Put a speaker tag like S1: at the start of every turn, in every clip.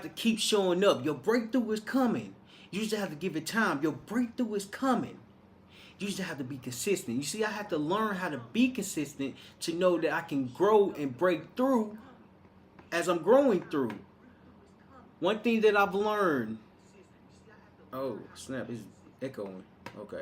S1: to keep showing up. Your breakthrough is coming. You just have to give it time. Your breakthrough is coming. You just have to be consistent. You see, I have to learn how to be consistent to know that I can grow and break through as I'm growing through. One thing that I've learned. Oh, snap, it's echoing. Okay.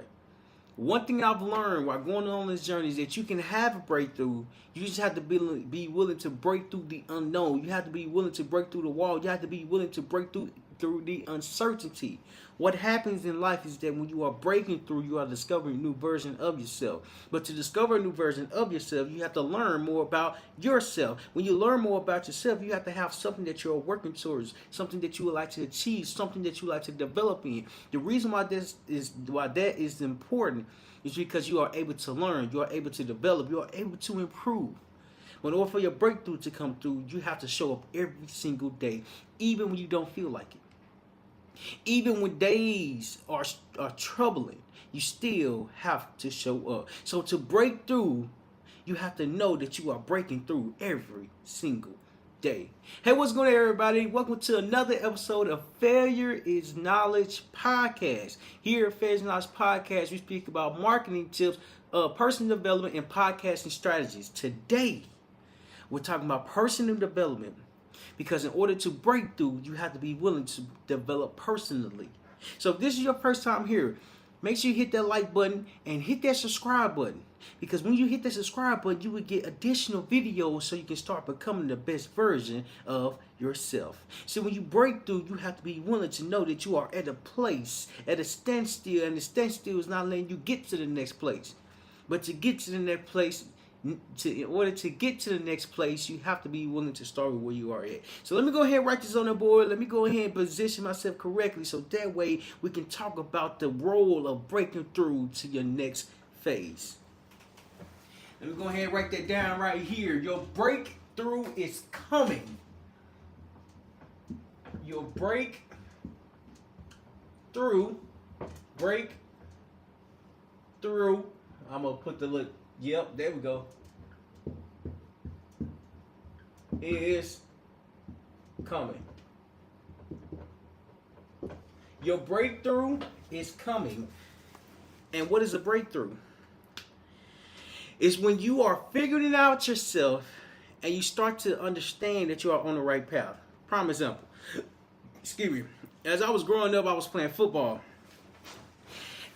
S1: One thing I've learned while going on this journey is that you can have a breakthrough. You just have to be willing to break through the unknown. You have to be willing to break through the wall. You have to be willing to break through the uncertainty. What happens in life is that when you are breaking through, you are discovering a new version of yourself. But to discover a new version of yourself, you have to learn more about yourself. When you learn more about yourself, you have to have something that you're working towards, something that you would like to achieve, something that you like to develop in. The reason why that is important is because you are able to learn, you are able to develop, you are able to improve. But in order for your breakthrough to come through, you have to show up every single day, even when you don't feel like it. Even when days are troubling, you still have to show up. So to break through, you have to know that you are breaking through every single day. Hey, what's going on, everybody? Welcome to another episode of Failure is Knowledge Podcast. Here at Failure is Knowledge Podcast, we speak about marketing tips, personal development, and podcasting strategies. Today, we're talking about personal development. Because in order to break through, you have to be willing to develop personally. So if this is your first time here, make sure you hit that like button and hit that subscribe button. Because when you hit that subscribe button, you will get additional videos so you can start becoming the best version of yourself. So when you break through, you have to be willing to know that you are at a place, at a standstill, and the standstill is not letting you get to the next place. But to get to the next place, in order to get to the next place, you have to be willing to start with where you are at. So let me go ahead and write this on the board. Let me go ahead and position myself correctly so that way we can talk about the role of breaking through to your next phase. Let me go ahead and write that down right here. Your breakthrough is coming. Your break through. I'm going to put the little, yep, there we go. Is coming. Your breakthrough is coming. And what is a breakthrough? It's when you are figuring it out yourself and you start to understand that you are on the right path. Prime example. Excuse me. As I was growing up, I was playing football.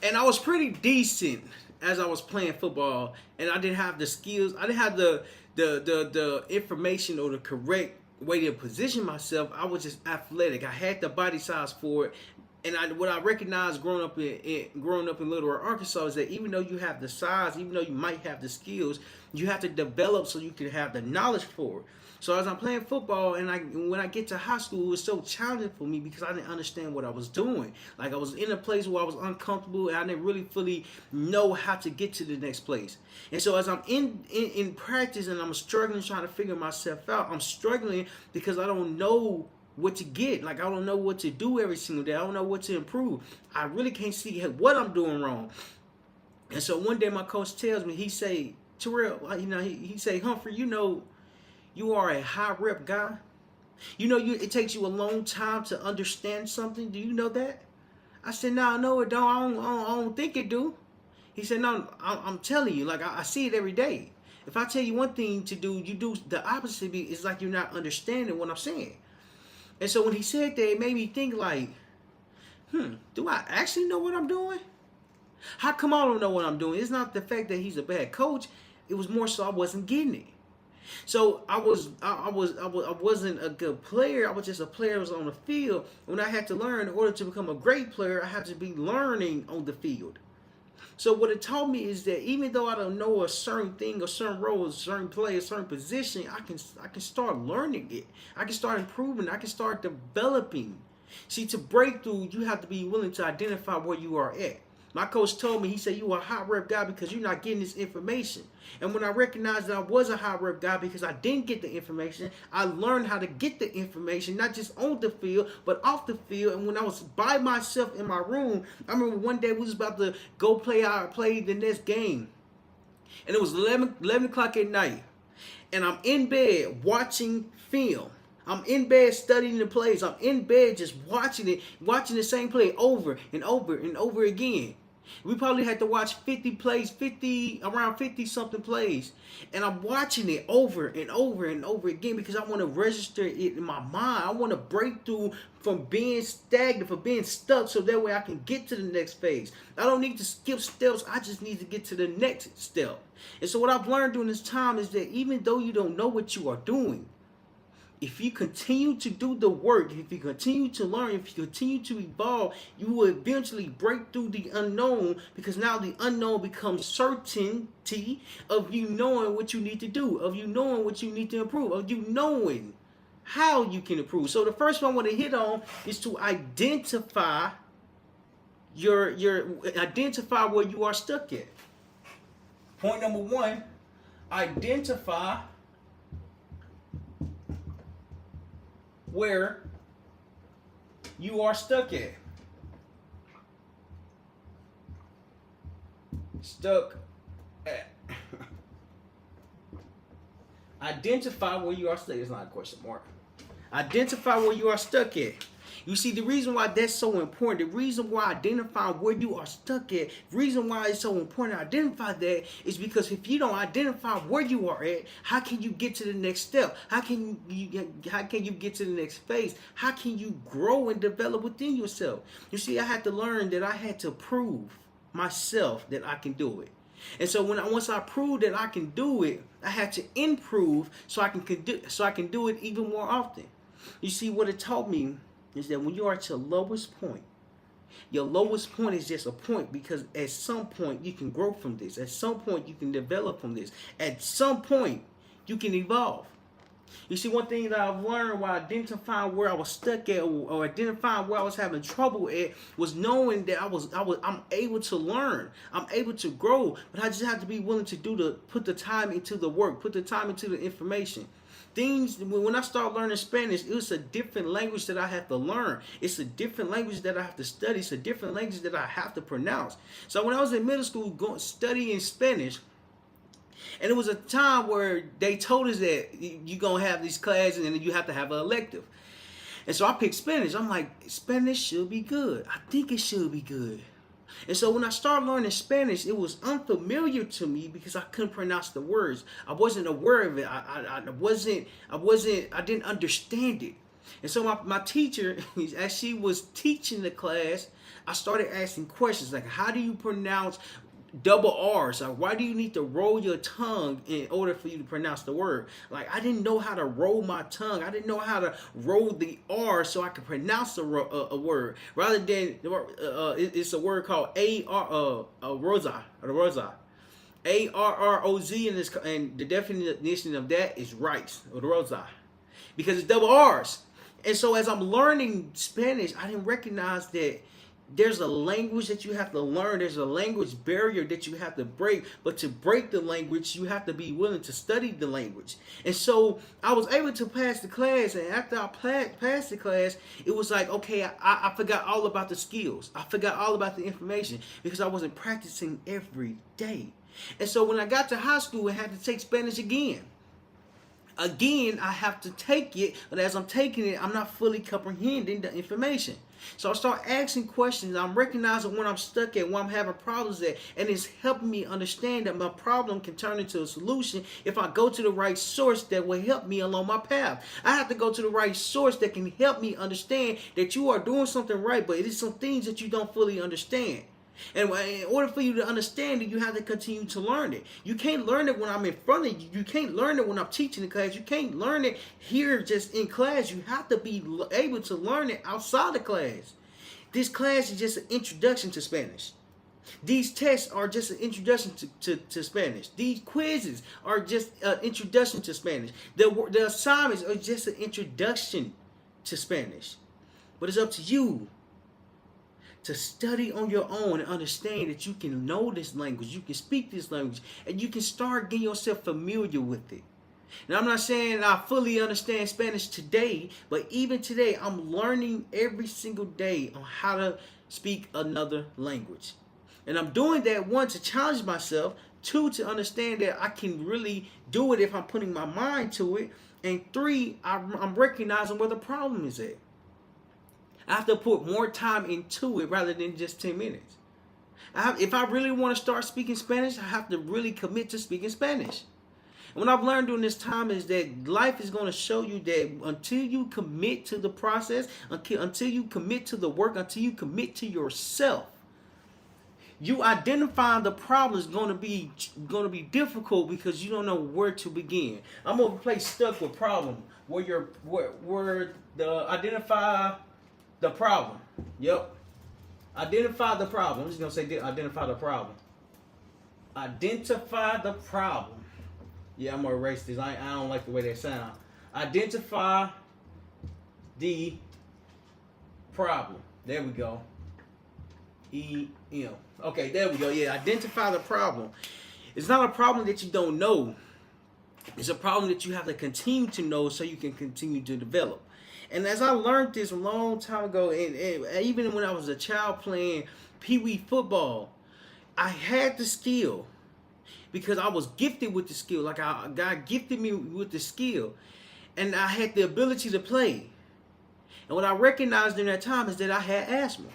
S1: And I was pretty decent as I was playing football, and I didn't have the skills. I didn't have the information or the correct way to position myself. I was just athletic. I had the body size for it. And what I recognized growing up in Little Rock, Arkansas, is that even though you have the size, even though you might have the skills, you have to develop so you can have the knowledge for it. So as I'm playing football, and when I get to high school, it was so challenging for me because I didn't understand what I was doing. Like, I was in a place where I was uncomfortable, and I didn't really fully know how to get to the next place. And so as I'm in practice and I'm struggling, trying to figure myself out, I'm struggling because I don't know what to get. Like, I don't know what to do every single day. I don't know what to improve. I really can't see what I'm doing wrong. And so one day my coach tells me, he say, Terryl, he say, Humphrey, you are a high rep guy. It takes you a long time to understand something. Do you know that? I said, no, it don't. I don't think it do. He said, no, I'm telling you, like, I see it every day. If I tell you one thing to do, you do the opposite. It's like you're not understanding what I'm saying. And so when he said that, it made me think like, do I actually know what I'm doing? How come I don't know what I'm doing? It's not the fact that he's a bad coach. It was more so I wasn't getting it. So I wasn't a good player. I was just a player that was on the field. When I had to learn, in order to become a great player, I had to be learning on the field. So what it taught me is that even though I don't know a certain thing, a certain role, a certain play, a certain position, I can start learning it. I can start improving. I can start developing. See, to break through, you have to be willing to identify where you are at. My coach told me, he said, you are a high rep guy because you're not getting this information. And when I recognized that I was a high rep guy because I didn't get the information, I learned how to get the information, not just on the field, but off the field. And when I was by myself in my room, I remember one day we was about to go play the next game. And it was 11 o'clock at night. And I'm in bed watching film. I'm in bed studying the plays. I'm in bed just watching it, watching the same play over and over and over again. We probably had to watch 50 plays, around 50 something plays. And I'm watching it over and over and over again because I want to register it in my mind. I want to break through from being stagnant, from being stuck, so that way I can get to the next phase. I don't need to skip steps. I just need to get to the next step. And so what I've learned during this time is that even though you don't know what you are doing, if you continue to do the work, if you continue to learn, if you continue to evolve, you will eventually break through the unknown, because now the unknown becomes certainty of you knowing what you need to do, of you knowing what you need to improve, of you knowing how you can improve. So the first one I want to hit on is to identify identify where you are stuck at. Point number one, identify where you are stuck at. Stuck at. Identify where you are stuck. It's not a question mark. Identify where you are stuck at. You see, the reason why that's so important, the reason why identifying where you are stuck at, the reason why it's so important to identify that is because if you don't identify where you are at, how can you get to the next step? How can you get to the next phase? How can you grow and develop within yourself? You see, I had to learn that I had to prove myself that I can do it. And so once I proved that I can do it, I had to improve so I can do it even more often. You see, what it taught me is that when you are at your lowest point is just a point, because at some point you can grow from this. At some point you can develop from this. At some point you can evolve. You see, one thing that I've learned while identifying where I was stuck at, or identifying where I was having trouble at, was knowing that I'm able to learn, I'm able to grow, but I just have to be willing to put the time into the work, put the time into the information. When I started learning Spanish, it was a different language that I have to learn. It's a different language that I have to study. It's a different language that I have to pronounce. So when I was in middle school studying Spanish, and it was a time where they told us that you're going to have these classes and then you have to have an elective. And so I picked Spanish. I'm like, Spanish should be good. I think it should be good. And so when I started learning Spanish, it was unfamiliar to me because I couldn't pronounce the words. I wasn't aware of it. I didn't understand it. And so my teacher, as she was teaching the class, I started asking questions like, how do you pronounce double R's? Like, why do you need to roll your tongue in order for you to pronounce the word? Like, I didn't know how to roll my tongue. I didn't know how to roll the R so I could pronounce a word. Rather than it's a word called rosa. ARROZ, and the definition of that is rice, rosa, because it's double R's. And so as I'm learning Spanish, I didn't recognize that there's a language that you have to learn. There's a language barrier that you have to break. But to break the language, you have to be willing to study the language. And so I was able to pass the class. And after I passed the class, it was like, okay, I forgot all about the skills. I forgot all about the information because I wasn't practicing every day. And so when I got to high school, I had to take Spanish again. Again, I have to take it. But as I'm taking it, I'm not fully comprehending the information. So I start asking questions. I'm recognizing when I'm stuck at, when I'm having problems at, and it's helping me understand that my problem can turn into a solution if I go to the right source that will help me along my path. I have to go to the right source that can help me understand that you are doing something right, but it is some things that you don't fully understand. And in order for you to understand it, you have to continue to learn it. You can't learn it when I'm in front of you. You can't learn it when I'm teaching in class. You can't learn it here just in class. You have to be able to learn it outside the class. This class is just an introduction to Spanish. These tests are just an introduction to Spanish. These quizzes are just an introduction to Spanish. The assignments are just an introduction to Spanish. But it's up to you to study on your own and understand that you can know this language, you can speak this language, and you can start getting yourself familiar with it. Now, I'm not saying I fully understand Spanish today, but even today, I'm learning every single day on how to speak another language. And I'm doing that, one, to challenge myself, two, to understand that I can really do it if I'm putting my mind to it, And three, I'm recognizing where the problem is at. I have to put more time into it rather than just 10 minutes. If I really want to start speaking Spanish, I have to really commit to speaking Spanish. And what I've learned during this time is that life is going to show you that until you commit to the process, until you commit to the work, until you commit to yourself, you identifying the problem is going to be difficult because you don't know where to begin. I'm gonna play stuck with problem where the identify the problem. Yep. Identify the problem. I'm just gonna say identify the problem. Identify the problem. Yeah, I'm gonna erase this. I don't like the way they sound. Identify the problem. There we go. E-M. Okay, there we go. Yeah, identify the problem. It's not a problem that you don't know. It's a problem that you have to continue to know so you can continue to develop. And as I learned this a long time ago, and even when I was a child playing pee-wee football, I had the skill because I was gifted with the skill. Like God gifted me with the skill, and I had the ability to play. And what I recognized during that time is that I had asthma.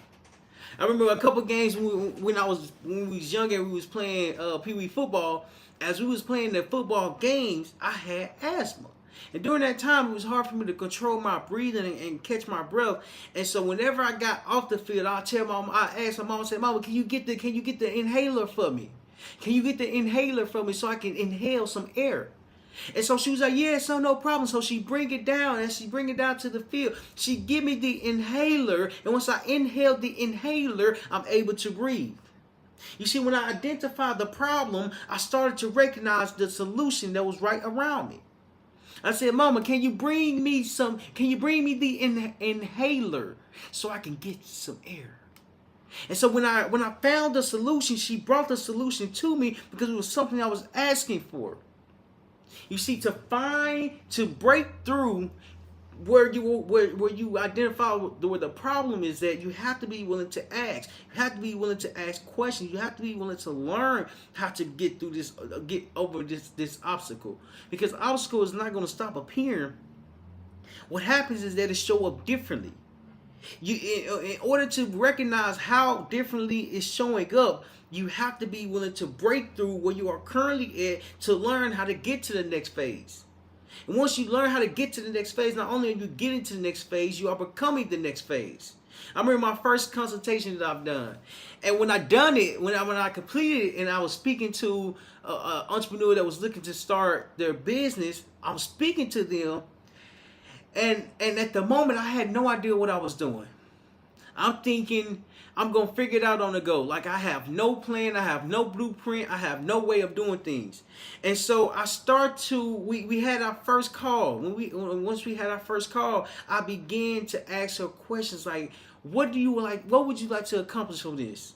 S1: I remember a couple games when we was young and we was playing pee-wee football. As we was playing the football games, I had asthma. And during that time, it was hard for me to control my breathing and catch my breath. And so whenever I got off the field, I asked my mom, I said, "Mama, can you get the inhaler for me? Can you get the inhaler for me so I can inhale some air?" And so she was like, "Yeah, so no problem." So she bring it down, and she bring it down to the field. She give me the inhaler, and once I inhaled the inhaler, I'm able to breathe. You see, when I identified the problem, I started to recognize the solution that was right around me. I said, "Mama, can you bring me the inhaler so I can get some air?" And so when I found the solution, she brought the solution to me because it was something I was asking for. You see, to break through where you identify where the problem is, that you have to be willing to ask. You have to be willing to ask questions. You have to be willing to learn how to get through this, get over this obstacle. Because obstacle is not going to stop appearing. What happens is that it show up differently. In order to recognize how differently it's showing up, you have to be willing to break through where you are currently at to learn how to get to the next phase. And once you learn how to get to the next phase, not only are you getting to the next phase, you are becoming the next phase. I remember my first consultation that I've done. And when I done it, when I completed it and I was speaking to an entrepreneur that was looking to start their business, I was speaking to them. And at the moment, I had no idea what I was doing. I'm thinking I'm going to figure it out on the go. Like, I have no plan. I have no blueprint. I have no way of doing things. And so I we had our first call. Once we had our first call, I began to ask her questions like, what would you like to accomplish from this?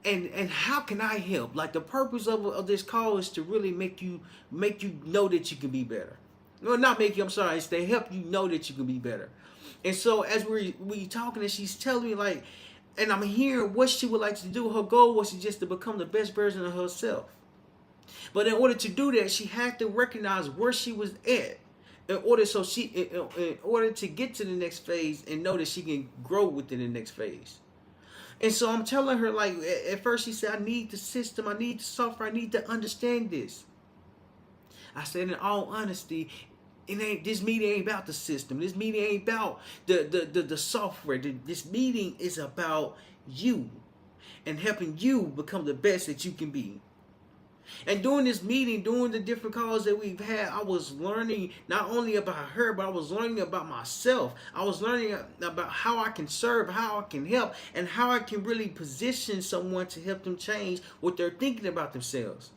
S1: And how can I help? Like, the purpose of this call is to really make you know that you can be better. Well, not make you, I'm sorry, it's to help you know that you can be better. And so as we talking, and she's telling me, like, and I'm hearing what she would like to do. Her goal was just to become the best version of herself. But in order to do that, she had to recognize where she was at. In order to get to the next phase and know that she can grow within the next phase. And so I'm telling her, like, at first she said, "I need the system, I need the software, I need to understand this." I said, in all honesty, this meeting ain't about the system. This meeting ain't about the software. This meeting is about you and helping you become the best that you can be. And during this meeting, during the different calls that we've had, I was learning not only about her, but I was learning about myself. I was learning about how I can serve, how I can help, and how I can really position someone to help them change what they're thinking about themselves.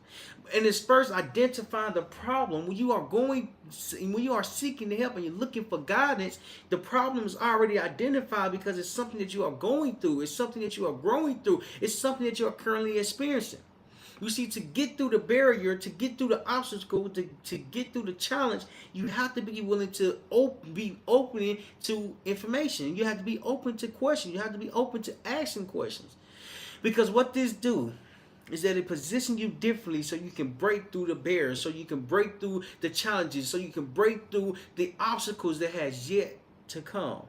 S1: And it's first identifying the problem. When you are seeking help and you're looking for guidance, the problem is already identified because it's something that you are going through. It's something that you are growing through. It's something that you are currently experiencing. You see, to get through the barrier, to get through the obstacle, to get through the challenge, you have to be willing to be open to information. You have to be open to questions. You have to be open to asking questions. Because what this do, is that it positions you differently so you can break through the barriers, so you can break through the challenges, so you can break through the obstacles that has yet to come.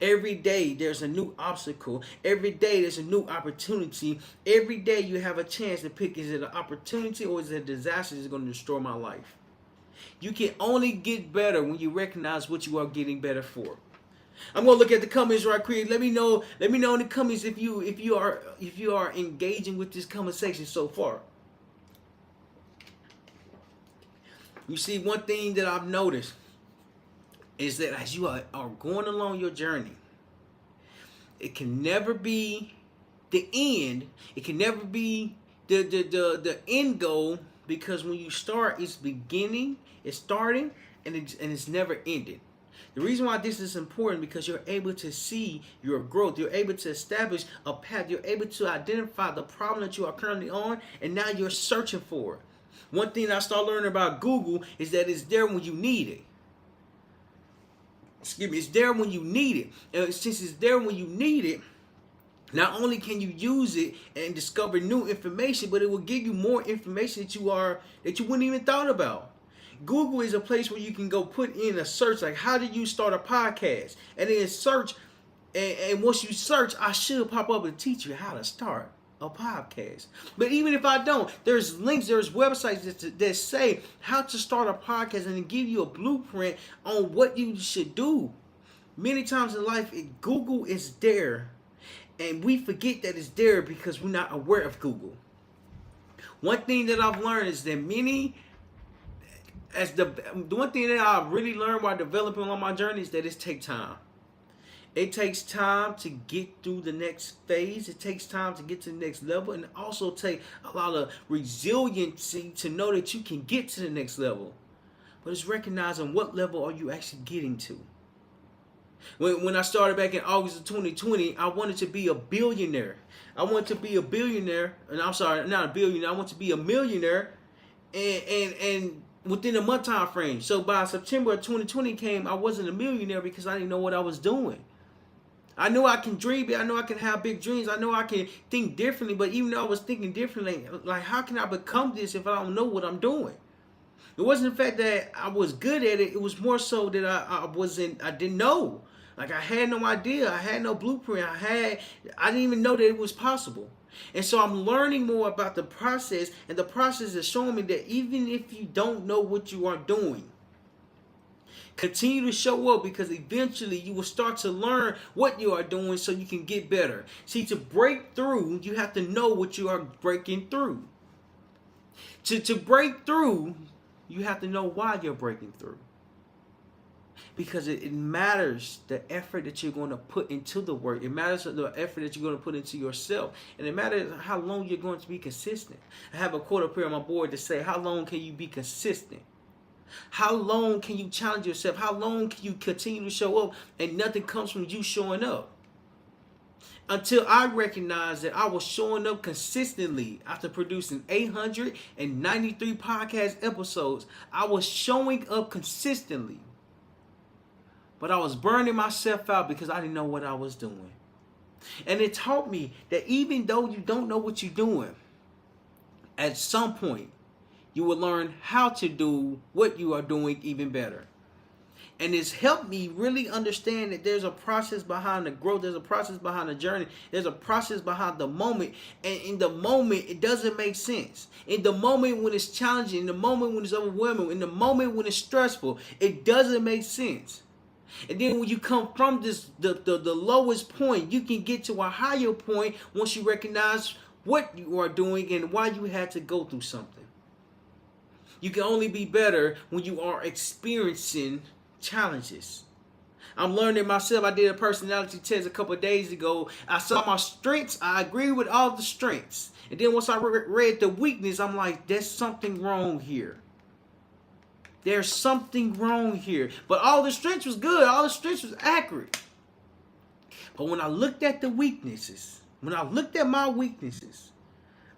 S1: Every day there's a new obstacle. Every day there's a new opportunity. Every day you have a chance to pick, is it an opportunity or is it a disaster that's going to destroy my life? You can only get better when you recognize what you are getting better for. I'm gonna look at the comments right quick. Let me know in the comments if you are engaging with this conversation so far. You see, one thing that I've noticed is that as you are going along your journey, it can never be the end. It can never be the end goal, because when you start, it's beginning, it's starting, and it's never ending. The reason why this is important, because you're able to see your growth. You're able to establish a path. You're able to identify the problem that you are currently on, and now you're searching for it. One thing I started learning about Google is that it's there when you need it. It's there when you need it. And since it's there when you need it, not only can you use it and discover new information, but it will give you more information that you wouldn't even thought about. Google is a place where you can go put in a search, like, how do you start a podcast? And then search, and once you search, I should pop up and teach you how to start a podcast. But even if I don't, there's links, there's websites that say how to start a podcast and give you a blueprint on what you should do. Many times in life, Google is there, and we forget that it's there because we're not aware of Google. One thing that I've learned is that the one thing that I really learned while developing on my journey is that it takes time. It takes time to get through the next phase. It takes time to get to the next level, and it also takes a lot of resiliency to know that you can get to the next level. But it's recognizing what level are you actually getting to. When I started back in August of 2020, I wanted to be a billionaire. I wanted to be a billionaire, and I'm sorry, not a billionaire. I want to be a millionaire, and within a month time frame. So by September of 2020 came, I wasn't a millionaire because I didn't know what I was doing. I knew I can dream, I know I can have big dreams, I know I can think differently, but even though I was thinking differently, like, how can I become this if I don't know what I'm doing? It wasn't the fact that I was good at it, it was more so that I didn't know. Like, I had no idea, I had no blueprint, I didn't even know that it was possible. And so I'm learning more about the process, and the process is showing me that even if you don't know what you are doing, continue to show up, because eventually you will start to learn what you are doing so you can get better. See, to break through, you have to know what you are breaking through. To break through, you have to know why you're breaking through. Because it matters the effort that you're going to put into the work. It matters the effort that you're going to put into yourself. And it matters how long you're going to be consistent. I have a quote up here on my board to say, how long can you be consistent? How long can you challenge yourself? How long can you continue to show up and nothing comes from you showing up? Until I recognized that I was showing up consistently after producing 893 podcast episodes. I was showing up consistently. But I was burning myself out because I didn't know what I was doing. And it taught me that even though you don't know what you're doing, at some point, you will learn how to do what you are doing even better. And it's helped me really understand that there's a process behind the growth. There's a process behind the journey. There's a process behind the moment. And in the moment, it doesn't make sense. In the moment when it's challenging, in the moment when it's overwhelming, in the moment when it's stressful, it doesn't make sense. And then when you come from the lowest point, you can get to a higher point once you recognize what you are doing and why you had to go through something. You can only be better when you are experiencing challenges. I'm learning myself. I did a personality test a couple of days ago. I saw my strengths. I agree with all the strengths. And then once I read the weakness, I'm like, there's something wrong here. There's something wrong here. But all the strengths was good. All the strengths was accurate. But when I looked at the weaknesses, when I looked at my weaknesses,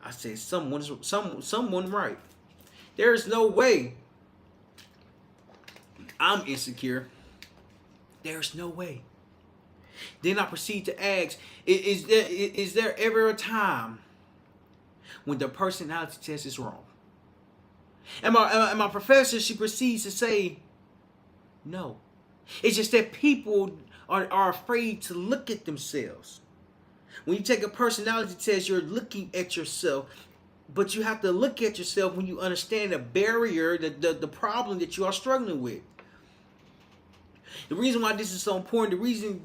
S1: I said, someone right. There's no way I'm insecure. There's no way. Then I proceed to ask, is there ever a time when the personality test is wrong. And my professor, she proceeds to say, no. It's just that people are afraid to look at themselves. When you take a personality test, you're looking at yourself. But you have to look at yourself when you understand the barrier, the problem that you are struggling with. The reason why this is so important, the reason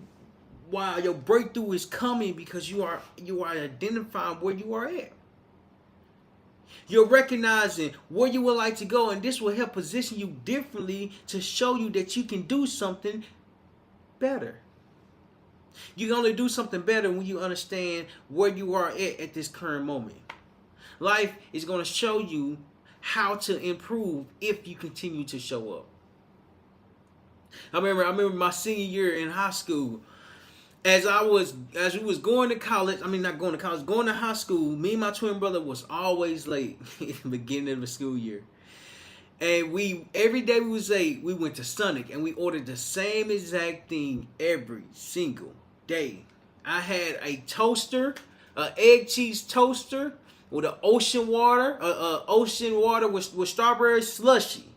S1: why your breakthrough is coming, because you are identifying where you are at. You're recognizing where you would like to go, and this will help position you differently to show you that you can do something better. You can only do something better when you understand where you are at this current moment. Life is going to show you how to improve if you continue to show up. I remember my senior year in high school. As we was going to college, going to high school, me and my twin brother was always late in the beginning of the school year. And every day we was late, we went to Sonic and we ordered the same exact thing every single day. I had a toaster, an egg cheese toaster with an ocean water with strawberry slushy.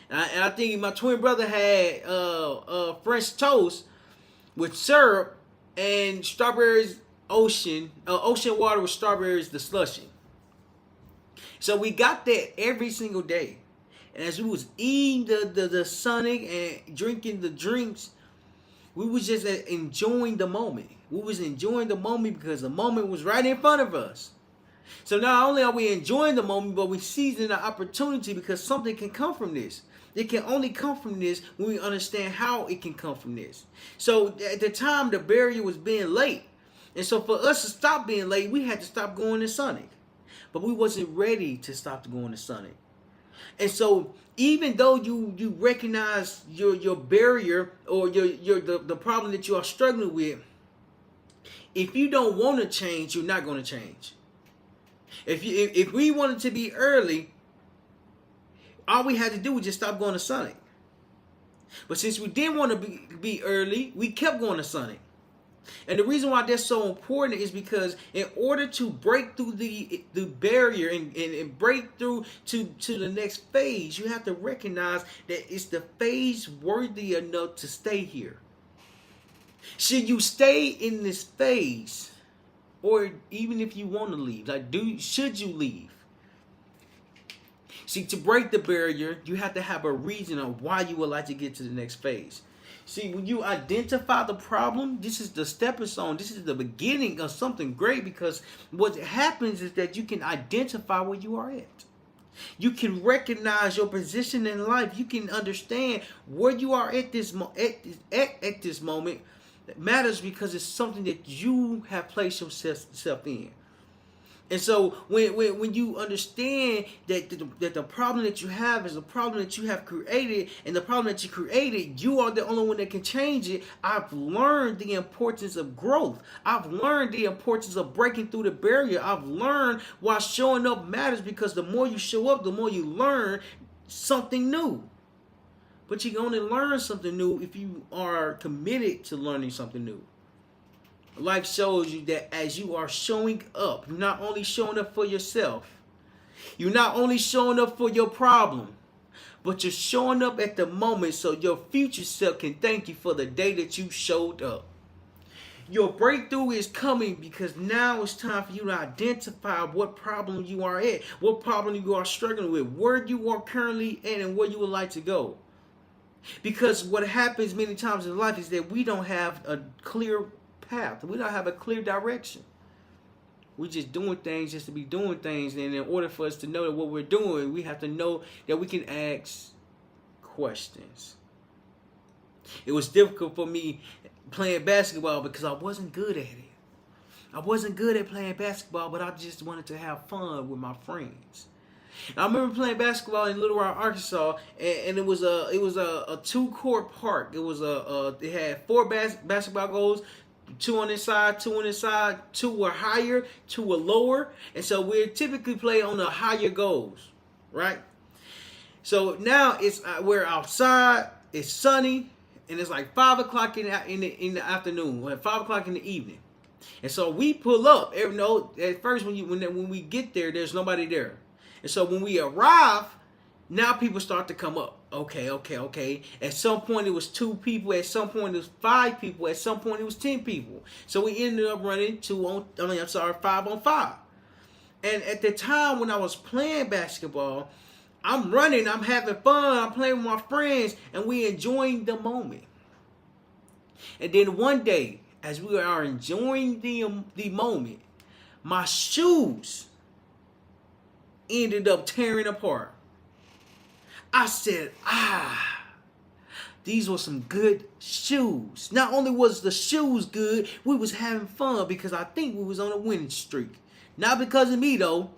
S1: And I think my twin brother had French toast with syrup and strawberries, ocean water with strawberries, the slushy. So we got that every single day. And as we was eating the Sonic and drinking the drinks, we was just enjoying the moment. We was enjoying the moment because the moment was right in front of us. So not only are we enjoying the moment, but we seizing the opportunity because something can come from this. It can only come from this when we understand how it can come from this. So at the time, the barrier was being late. And so for us to stop being late, we had to stop going to Sonic. But we wasn't ready to stop going to Sonic. And so even though you recognize your barrier or the problem that you are struggling with, if you don't want to change, you're not going to change. If we wanted to be early, all we had to do was just stop going to Sonic. But since we didn't want to be early, we kept going to Sonic. And the reason why that's so important is because in order to break through the barrier and break through to the next phase, you have to recognize that it's the phase worthy enough to stay here. Should you stay in this phase, or even if you want to leave, should you leave? See, to break the barrier, you have to have a reason of why you would like to get to the next phase. See, when you identify the problem, this is the stepping stone. This is the beginning of something great, because what happens is that you can identify where you are at. You can recognize your position in life. You can understand where you are at this moment. That matters because it's something that you have placed yourself in. And so when you understand that the problem that you have is a problem that you have created, and the problem that you created, you are the only one that can change it. I've learned the importance of growth. I've learned the importance of breaking through the barrier. I've learned why showing up matters, because the more you show up, the more you learn something new. But you can only learn something new if you are committed to learning something new. Life shows you that as you are showing up, you're not only showing up for yourself, you're not only showing up for your problem, but you're showing up at the moment so your future self can thank you for the day that you showed up. Your breakthrough is coming because now it's time for you to identify what problem you are at, what problem you are struggling with, where you are currently at, and where you would like to go. Because what happens many times in life is that we don't have a clear path. We don't have a clear direction. We're just doing things just to be doing things. And in order for us to know that what we're doing, we have to know that we can ask questions. It was difficult for me playing basketball because I wasn't good at it. I wasn't good at playing basketball, but I just wanted to have fun with my friends. I remember playing basketball in Little Rock, Arkansas, and it was a 2-court park. It had 4 basketball goals, 2 on this side, 2 on this side. 2 were higher, 2 were lower, and so we typically play on the higher goals, right? So now we're outside. It's sunny, and it's like 5 o'clock in the afternoon, or 5 o'clock in the evening. And so we pull up. No, at first when we get there, there's nobody there. And so when we arrive, now people start to come up. Okay. At some point it was 2 people. At some point it was 5 people. At some point it was 10 people. So we ended up running 5 on 5. And at the time when I was playing basketball, I'm running, I'm having fun, I'm playing with my friends, and we enjoying the moment. And then one day, as we are enjoying the moment, my shoes ended up tearing apart. I said, these were some good shoes. Not only was the shoes good, we was having fun because I think we was on a winning streak. Not because of me though,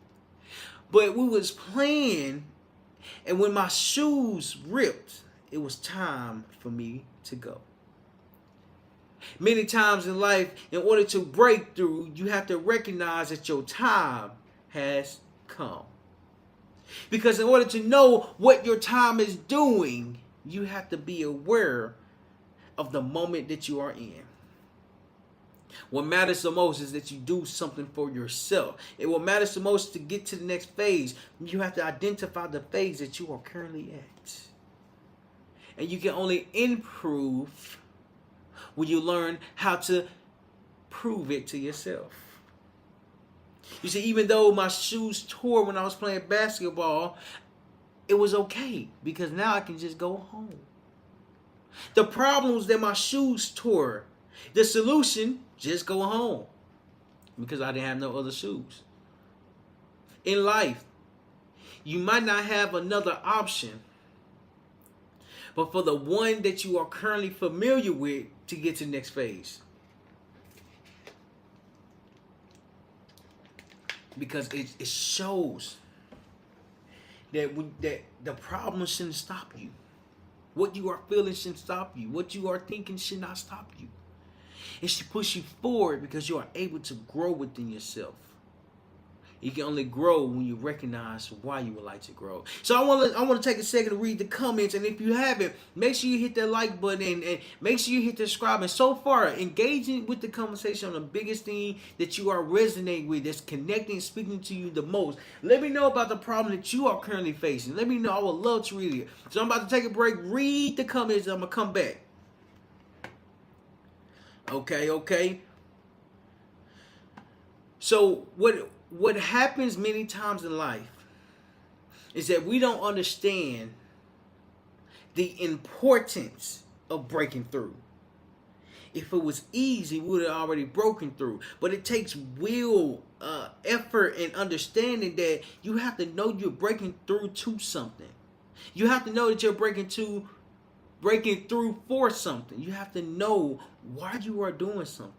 S1: but we was playing, and when my shoes ripped, it was time for me to go. Many times in life, in order to break through, you have to recognize that your time has come. Because in order to know what your time is doing, you have to be aware of the moment that you are in. What matters the most is that you do something for yourself. And what matters the most to get to the next phase, you have to identify the phase that you are currently at. And you can only improve when you learn how to prove it to yourself. You see, even though my shoes tore when I was playing basketball, it was okay because now I can just go home. The problem was that my shoes tore. The solution, just go home because I didn't have no other shoes. In life, you might not have another option, but for the one that you are currently familiar with to get to the next phase. Because it shows that the problem shouldn't stop you. What you are feeling shouldn't stop you. What you are thinking should not stop you. It should push you forward because you are able to grow within yourself. You can only grow when you recognize why you would like to grow. So I want to take a second to read the comments, and if you haven't, make sure you hit that like button and make sure you hit the subscribe. And so far, engaging with the conversation on the biggest thing that you are resonating with, that's connecting, speaking to you the most. Let me know about the problem that you are currently facing. Let me know. I would love to read it. So I'm about to take a break. Read the comments. I'm gonna come back. Okay. So what happens many times in life is that we don't understand the importance of breaking through. If it was easy, we would have already broken through. But it takes will, effort, and understanding that you have to know you're breaking through to something. You have to know that you're breaking through for something. You have to know why you are doing something.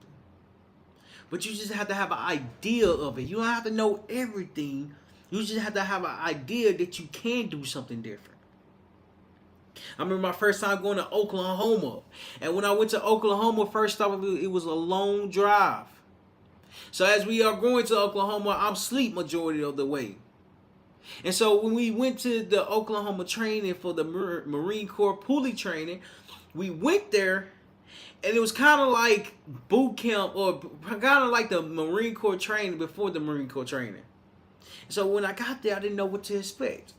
S1: But you just have to have an idea of it. You don't have to know everything. You just have to have an idea that you can do something different. I remember my first time going to Oklahoma. And when I went to Oklahoma, first off, it was a long drive. So as we are going to Oklahoma, I'm asleep majority of the way. And so when we went to the Oklahoma training for the Marine Corps pulley training, we went there. And it was kind of like boot camp, or kind of like the Marine Corps training before the Marine Corps training. So when I got there, I didn't know what to expect.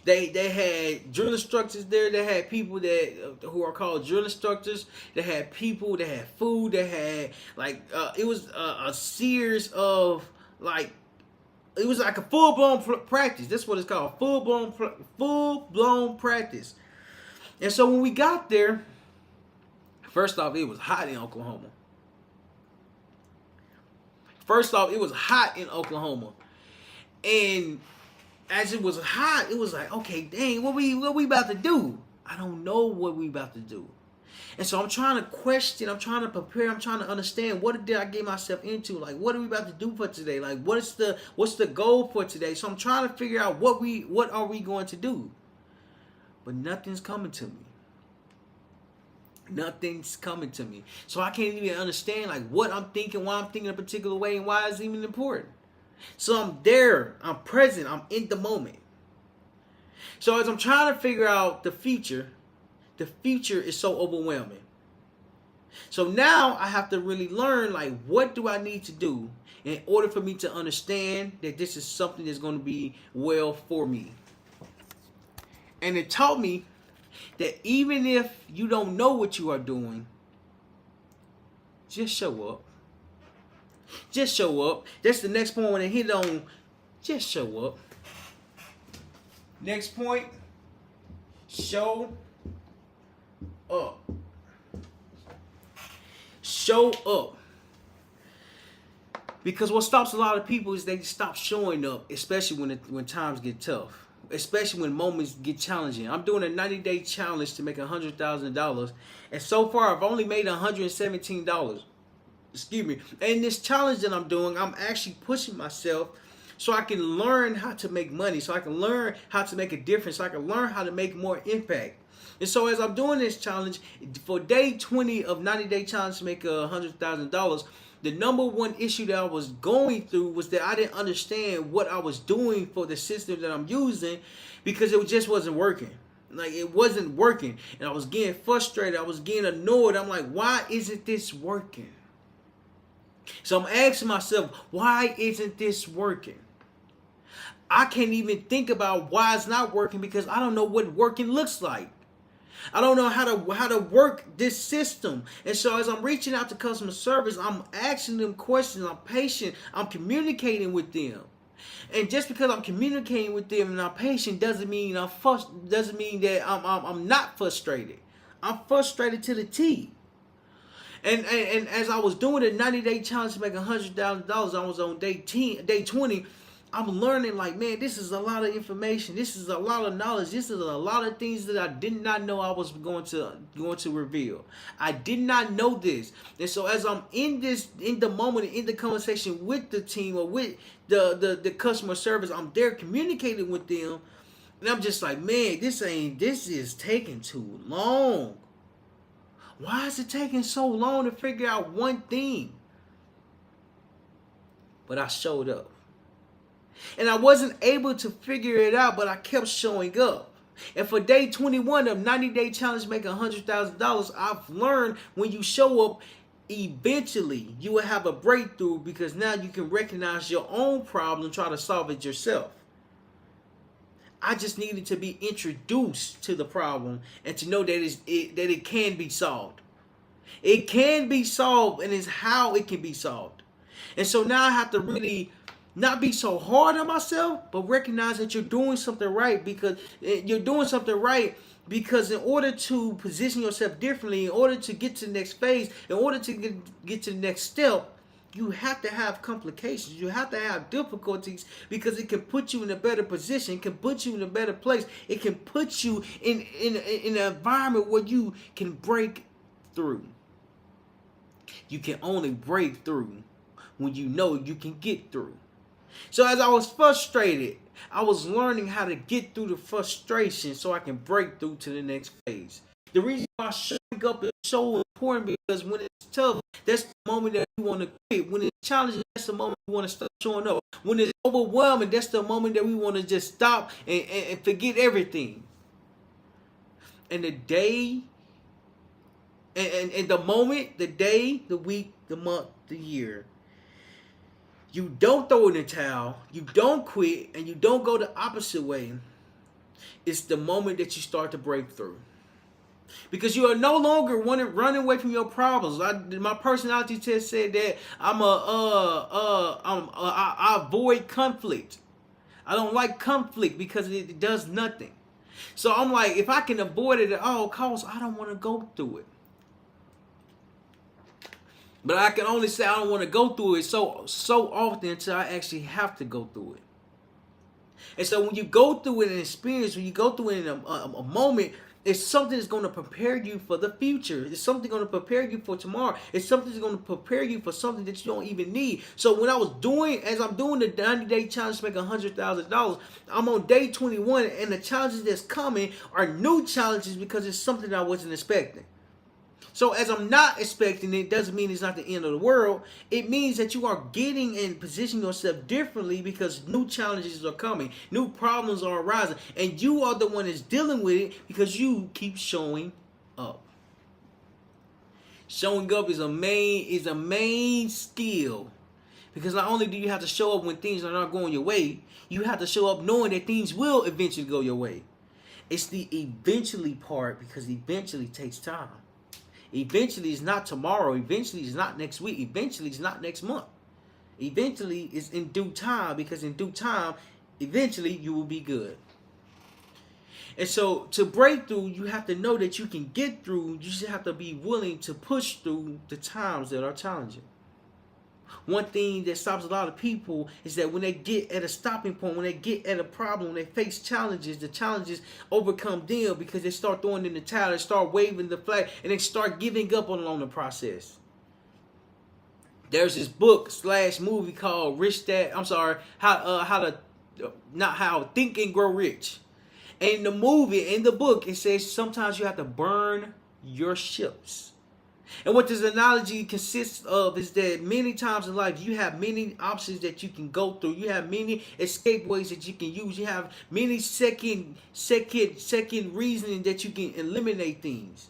S1: They had drill instructors there. They had people who are called drill instructors. They had people. They had food. They had it was a series of it was like a full blown practice. That's what it's called, full blown practice. And so when we got there. First off, it was hot in Oklahoma. And as it was hot, it was like, okay, dang, what we about to do? I don't know what we about to do. And so I'm trying to question, I'm trying to prepare, I'm trying to understand what did I get myself into? Like, what are we about to do for today? Like, what's the goal for today? So I'm trying to figure out what are we going to do? But nothing's coming to me. Nothing's coming to me. So I can't even understand what I'm thinking, why I'm thinking a particular way, and why it's even important. So I'm there, I'm present, I'm in the moment. So as I'm trying to figure out the future is so overwhelming. So now I have to really learn, like, what do I need to do in order for me to understand that this is something that's going to be well for me. And it taught me that even if you don't know what you are doing, just show up. Just show up. That's the next point when I hit on. Just show up. Next point. Show up. Show up. Because what stops a lot of people is they stop showing up, especially when times get tough, especially when moments get challenging. I'm doing a 90-day challenge to make $100,000, and so far I've only made $117. Excuse me. And this challenge that I'm doing, I'm actually pushing myself so I can learn how to make money, so I can learn how to make a difference, so I can learn how to make more impact. And so as I'm doing this challenge, for day 20 of 90-day challenge to make $100,000, the number one issue that I was going through was that I didn't understand what I was doing for the system that I'm using, because it just wasn't working. Like, it wasn't working. And I was getting frustrated. I was getting annoyed. I'm like, why isn't this working? So I'm asking myself, why isn't this working? I can't even think about why it's not working because I don't know what working looks like. I don't know how to work this system. And so as I'm reaching out to customer service, I'm asking them questions. I'm patient. I'm communicating with them. And just because I'm communicating with them and I'm patient doesn't mean that I'm not frustrated. I'm frustrated to the T. And as I was doing the 90-day challenge to make $100,000, I was on day 20. I'm learning, like, man, this is a lot of information. This is a lot of knowledge. This is a lot of things that I did not know I was going to reveal. I did not know this. And so as I'm in the moment, in the conversation with the team or with the customer service, I'm there communicating with them. And I'm just like, man, this is taking too long. Why is it taking so long to figure out one thing? But I showed up. And I wasn't able to figure it out, but I kept showing up. And for day 21 of 90-day challenge making $100,000, I've learned when you show up, eventually you will have a breakthrough, because now you can recognize your own problem and try to solve it yourself. I just needed to be introduced to the problem and to know that it can be solved. It can be solved, and it's how it can be solved. And so now I have to really not be so hard on myself, but recognize that you're doing something right, because in order to position yourself differently, in order to get to the next phase, in order to get to the next step, you have to have complications. You have to have difficulties, because it can put you in a better position. It can put you in a better place. It can put you in an environment where you can break through. You can only break through when you know you can get through. So as I was frustrated, I was learning how to get through the frustration so I can break through to the next phase. The reason why showing up is so important, because when it's tough, that's the moment that we want to quit. When it's challenging, that's the moment we want to start showing up. When it's overwhelming, that's the moment that we want to just stop and forget everything. And the day, and the moment, the day, the week, the month, the year, you don't throw in the towel, you don't quit, and you don't go the opposite way, it's the moment that you start to break through. Because you are no longer running away from your problems. My personality test said that I avoid conflict. I don't like conflict because it does nothing. So I'm like, if I can avoid it at all costs, I don't want to go through it. But I can only say I don't want to go through it so often until I actually have to go through it. And so when you go through it in experience, when you go through it in a moment, it's something that's going to prepare you for the future. It's something going to prepare you for tomorrow. It's something that's going to prepare you for something that you don't even need. So when I'm doing the 90-day challenge to make $100,000, I'm on day 21, and the challenges that's coming are new challenges because it's something I wasn't expecting. So as I'm not expecting it, doesn't mean it's not the end of the world. It means that you are getting and positioning yourself differently, because new challenges are coming. New problems are arising. And you are the one that's dealing with it because you keep showing up. Showing up is a main skill. Because not only do you have to show up when things are not going your way, you have to show up knowing that things will eventually go your way. It's the eventually part, because eventually takes time. Eventually is not tomorrow. Eventually is not next week. Eventually is not next month. Eventually is in due time, because in due time, eventually you will be good. And so to break through, you have to know that you can get through. You just have to be willing to push through the times that are challenging. One thing that stops a lot of people is that when they get at a stopping point, when they get at a problem, when they face challenges, the challenges overcome them because they start throwing in the towel, they start waving the flag, and they start giving up along the process. There's this book / movie called How Think and Grow Rich. And in the movie, in the book, it says sometimes you have to burn your ships. And what this analogy consists of is that many times in life, you have many options that you can go through. You have many escape ways that you can use. You have many second reasoning that you can eliminate things.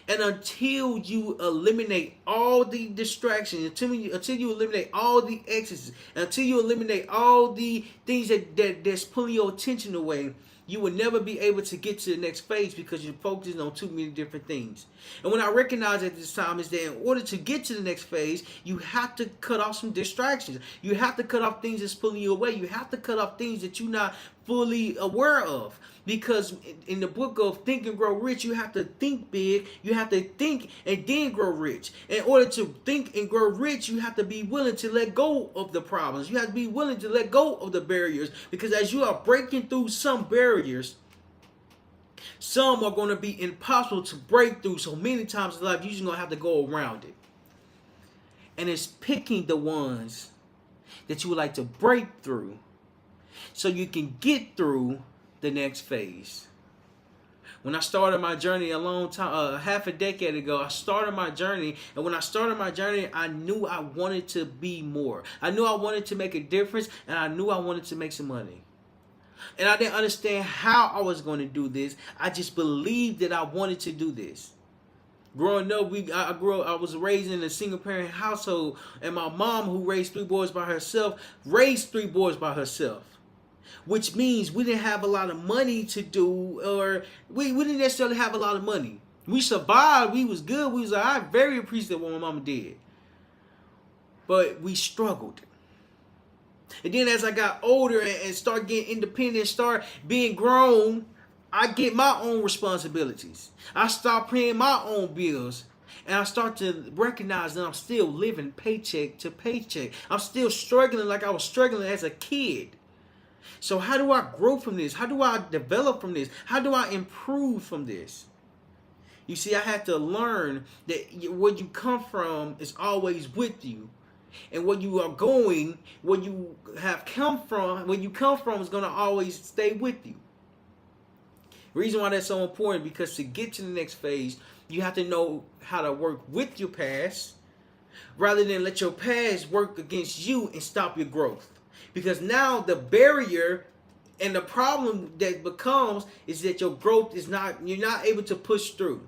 S1: And until you eliminate all the distractions, until you eliminate all the excesses, until you eliminate all the things that's pulling your attention away, you will never be able to get to the next phase because you're focusing on too many different things. And what I recognize at this time is that in order to get to the next phase, you have to cut off some distractions. You have to cut off things that's pulling you away. You have to cut off things that you're not fully aware of. Because in the book of Think and Grow Rich, you have to think big. You have to think and then grow rich. In order to think and grow rich, you have to be willing to let go of the problems. You have to be willing to let go of the barriers. Because as you are breaking through some barriers, some are going to be impossible to break through. So many times in life, you're just going to have to go around it. And it's picking the ones that you would like to break through so you can get through the next phase. When I started my journey a long time, half a decade ago, I started my journey. And when I started my journey, I knew I wanted to be more. I knew I wanted to make a difference, and I knew I wanted to make some money. And I didn't understand how I was going to do this. I just believed that I wanted to do this. Growing up, I was raised in a single parent household, and my mom, who raised 3 boys by herself, raised 3 boys by herself. Which means we didn't have a lot of money to do, or we didn't necessarily have a lot of money. We survived. We was good. We was I'm very appreciative of what my mama did. But we struggled. And then as I got older and start getting independent, start being grown, I get my own responsibilities. I start paying my own bills. And I start to recognize that I'm still living paycheck to paycheck. I'm still struggling like I was struggling as a kid. So how do I grow from this? How do I develop from this? How do I improve from this? You see, I had to learn that where you come from is always with you. And where you are going, where you have come from, where you come from is going to always stay with you. The reason why that's so important, because to get to the next phase, you have to know how to work with your past rather than let your past work against you and stop your growth. Because now the barrier and the problem that becomes is that your growth is you're not able to push through.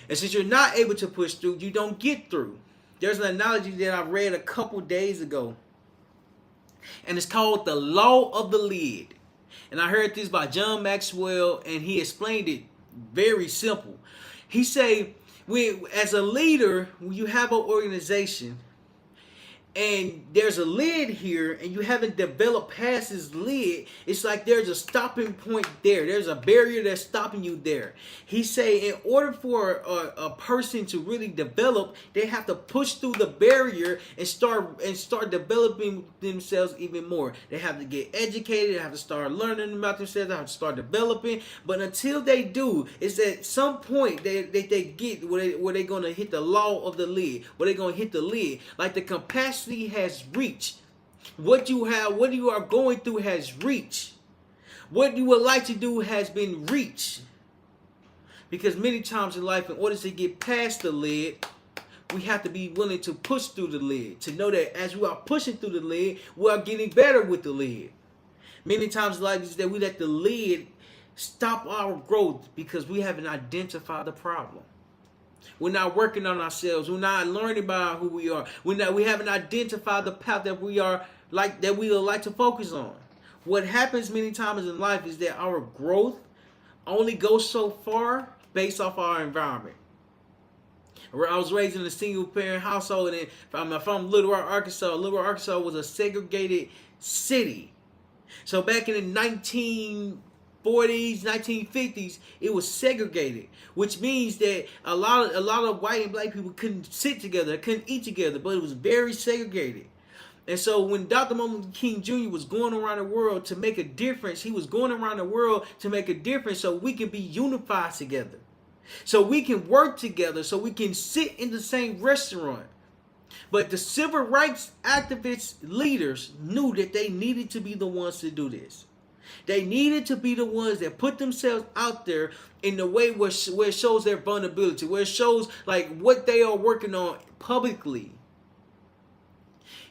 S1: And since you're not able to push through, you don't get through. There's an analogy that I read a couple days ago, and it's called the law of the lid. And I heard this by John Maxwell, and he explained it very simple. He said, as a leader, when you have an organization, and there's a lid here, and you haven't developed past this lid, it's like there's a stopping point there. There's a barrier that's stopping you there. He say in order for a person to really develop, they have to push through the barrier and start developing themselves even more. They have to get educated. They have to start learning about themselves. They have to start developing. But until they do, it's at some point they get where they're going to hit the law of the lid, where they're going to hit the lid. Like the capacity has reached. What you are going through has reached. What you would like to do has been reached. Because many times in life, in order to get past the lid, we have to be willing to push through the lid. To know that as we are pushing through the lid, we are getting better with the lid. Many times in life is that we let the lid stop our growth because we haven't identified the problem. We're not working on ourselves. We're not learning about who we are. We haven't identified the path that we would like to focus on. What happens many times in life is that our growth only goes so far based off our environment. I was raised in a single parent household, and I'm from Little Rock, Arkansas. Little Rock, Arkansas was a segregated city. So back in the 1940s, 1950s, it was segregated, which means that a lot of white and black people couldn't sit together, couldn't eat together, but it was very segregated. And so when Dr. Martin Luther King Jr. was going around the world to make a difference, he was going around the world to make a difference so we can be unified together. So we can work together, so we can sit in the same restaurant. But the civil rights activists, leaders, knew that they needed to be the ones to do this. They needed to be the ones that put themselves out there in the way where it shows their vulnerability, where it shows like what they are working on publicly.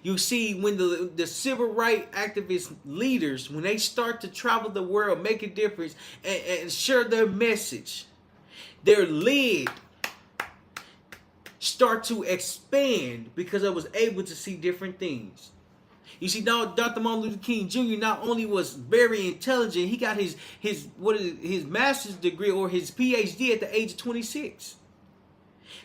S1: You see, when the civil rights activist leaders, when they start to travel the world, make a difference, and share their message, their lid start to expand because I was able to see different things. You see, now Dr. Martin Luther King Jr. not only was very intelligent, he got his master's degree or his PhD at the age of 26.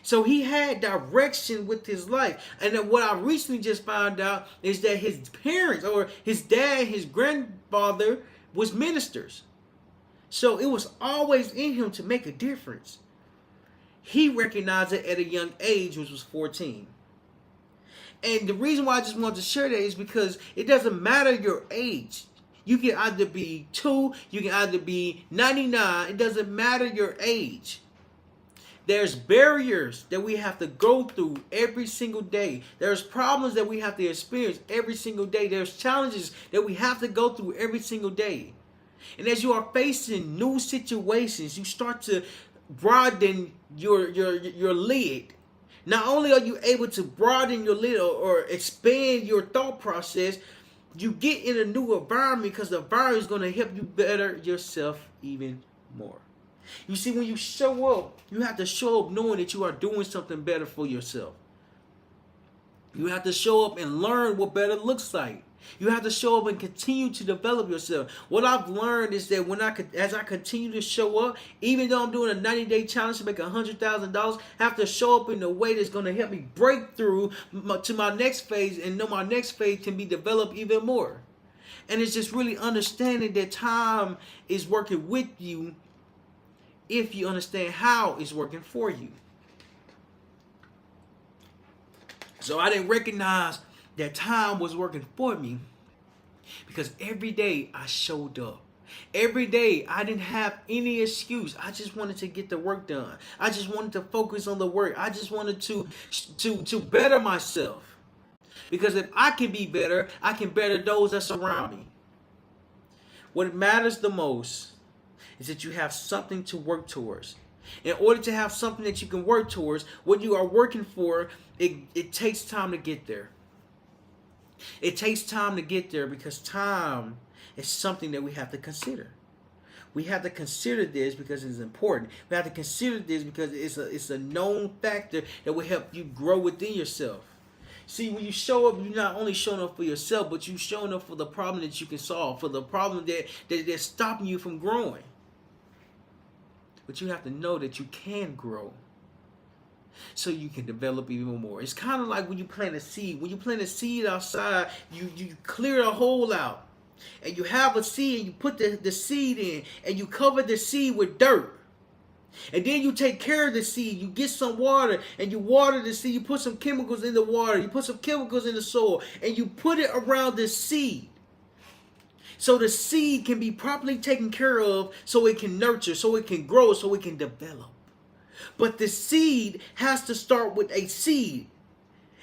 S1: So he had direction with his life. And then what I recently just found out is that his parents, or his dad, his grandfather, was ministers. So it was always in him to make a difference. He recognized it at a young age, which was 14. And the reason why I just wanted to share that is because it doesn't matter your age. You can either be 2, you can either be 99. It doesn't matter your age. There's barriers that we have to go through every single day. There's problems that we have to experience every single day. There's challenges that we have to go through every single day. And as you are facing new situations, you start to broaden your lid. Not only are you able to broaden your lid or expand your thought process, you get in a new environment because the environment is going to help you better yourself even more. You see, when you show up, you have to show up knowing that you are doing something better for yourself. You have to show up and learn what better looks like. You have to show up and continue to develop yourself. What I've learned is that as I continue to show up, even though I'm doing a 90-day challenge to make $100,000, I have to show up in a way that's going to help me break through to my next phase and know my next phase can be developed even more. And it's just really understanding that time is working with you if you understand how it's working for you. So I didn't recognize that time was working for me because every day I showed up. Every day I didn't have any excuse. I just wanted to get the work done. I just wanted to focus on the work. I just wanted to better myself. Because if I can be better, I can better those that surround me. What matters the most is that you have something to work towards. In order to have something that you can work towards, what you are working for, it takes time to get there. It takes time to get there because time is something that we have to consider. We have to consider this because it's important. We have to consider this because it's a known factor that will help you grow within yourself. See, when you show up, you're not only showing up for yourself, but you're showing up for the problem that you can solve, for the problem that's stopping you from growing. But you have to know that you can grow so you can develop even more. It's kind of like when you plant a seed. When you plant a seed outside, you clear a hole out. And you have a seed and you put the seed in and you cover the seed with dirt. And then you take care of the seed. You get some water and you water the seed. You put some chemicals in the water. You put some chemicals in the soil and you put it around the seed. So the seed can be properly taken care of so it can nurture, so it can grow, so it can develop. But the seed has to start with a seed.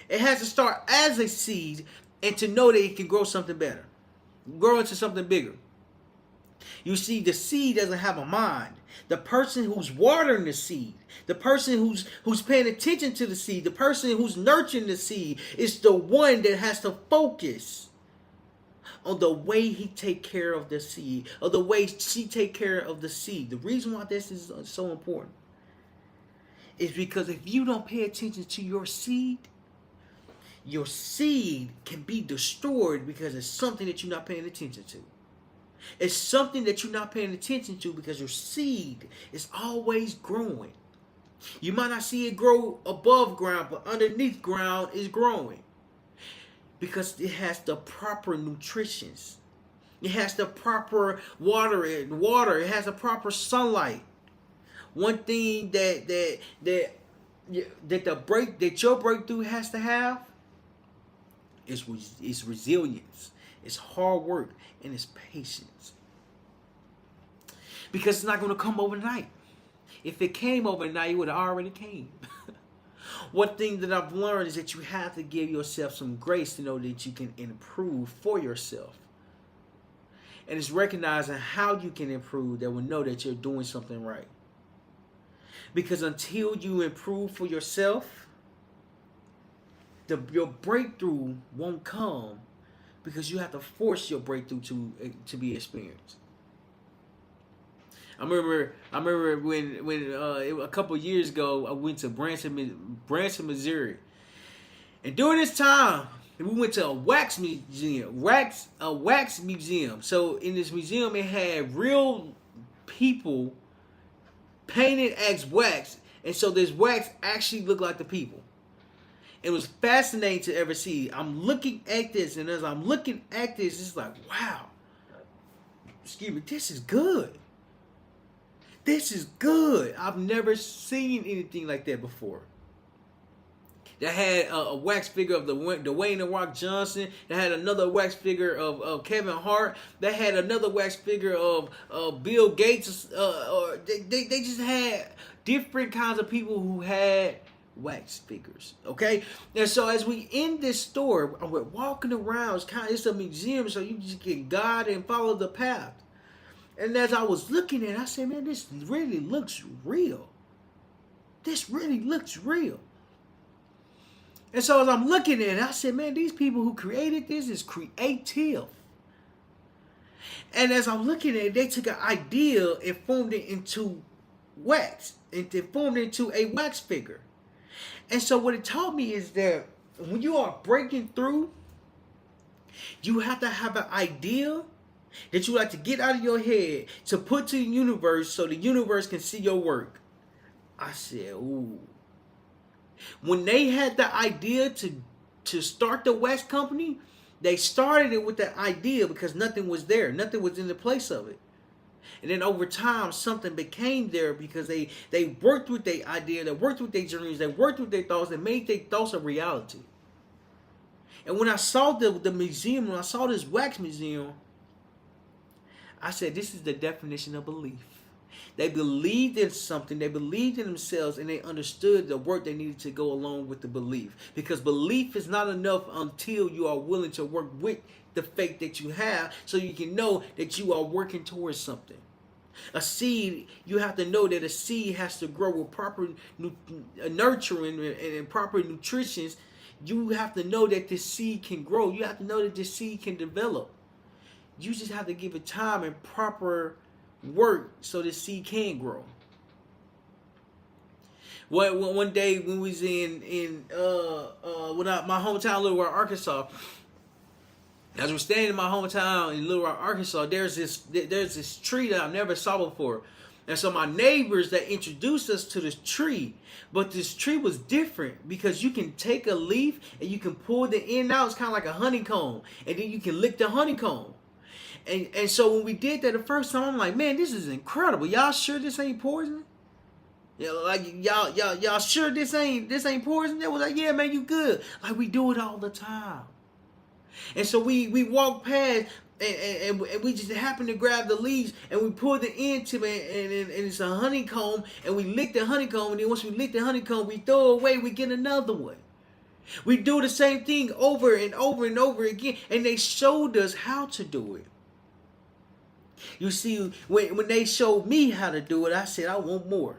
S1: It has to start as a seed and to know that it can grow something better. Grow into something bigger. You see, the seed doesn't have a mind. The person who's watering the seed, the person who's paying attention to the seed, the person who's nurturing the seed is the one that has to focus on the way he take care of the seed, or the way she take care of the seed. The reason why this is so important is because if you don't pay attention to your seed can be destroyed because it's something that you're not paying attention to. It's something that you're not paying attention to because your seed is always growing. You might not see it grow above ground, but underneath ground is growing. Because it has the proper nutrition. It has the proper water. It has the proper sunlight. One thing that your breakthrough has to have is resilience. It's hard work and it's patience. Because it's not going to come overnight. If it came overnight, it would have already came. One thing that I've learned is that you have to give yourself some grace to know that you can improve for yourself. And it's recognizing how you can improve that will know that you're doing something right. Because until you improve for yourself, your breakthrough won't come because you have to force your breakthrough to be experienced. I remember when a couple of years ago I went to Branson, Missouri, and during this time we went to a wax museum. So in this museum, it had real people painted as wax, and so this wax actually looked like the people. It was fascinating to ever see. I'm looking at this, and as I'm looking at this, it's like, wow. Excuse me, this is good. This is good. I've never seen anything like that before. They had a wax figure of Dwayne "The Rock" Johnson. They had another wax figure of Kevin Hart. They had another wax figure of Bill Gates. They just had different kinds of people who had wax figures. Okay, and so as we in this store, we're walking around. It's a museum, so you just can guide and follow the path. And as I was looking at it, I said, man, this really looks real. This really looks real. And so as I'm looking at it, I said, man, these people who created this is creative. And as I'm looking at it, they took an idea and formed it into wax. And they formed it into a wax figure. And so what it taught me is that when you are breaking through, you have to have an idea that you like to get out of your head to put to the universe so the universe can see your work. I said, ooh. When they had the idea to start the wax company, they started it with that idea because nothing was there. Nothing was in the place of it. And then over time, something became there because they worked with their idea, they worked with their dreams, they worked with their thoughts, they made their thoughts a reality. And when I saw the museum, when I saw this wax museum, I said, this is the definition of belief. They believed in something, they believed in themselves, and they understood the work they needed to go along with the belief. Because belief is not enough until you are willing to work with the faith that you have so you can know that you are working towards something. A seed, you have to know that a seed has to grow with proper nurturing and proper nutrition. You have to know that this seed can grow. You have to know that this seed can develop. You just have to give it time and proper work so the seed can grow. One day when we was in my hometown, Little Rock, Arkansas. As we're staying in my hometown in Little Rock, Arkansas, there's this tree that I've never saw before. And so my neighbors that introduced us to this tree, but this tree was different because you can take a leaf and you can pull the end out. It's kind of like a honeycomb, and then you can lick the honeycomb. And so when we did that the first time, I'm like, man, this is incredible. Y'all sure this ain't poison? Yeah, like y'all sure this ain't poison? They was like, yeah, man, you good. Like we do it all the time. And so we walk past and we just happen to grab the leaves and we pull the end to it and it's a honeycomb and we lick the honeycomb, and then once we lick the honeycomb, we throw it away, we get another one. We do the same thing over and over and over again, and they showed us how to do it. You see, when they showed me how to do it, I said, I want more.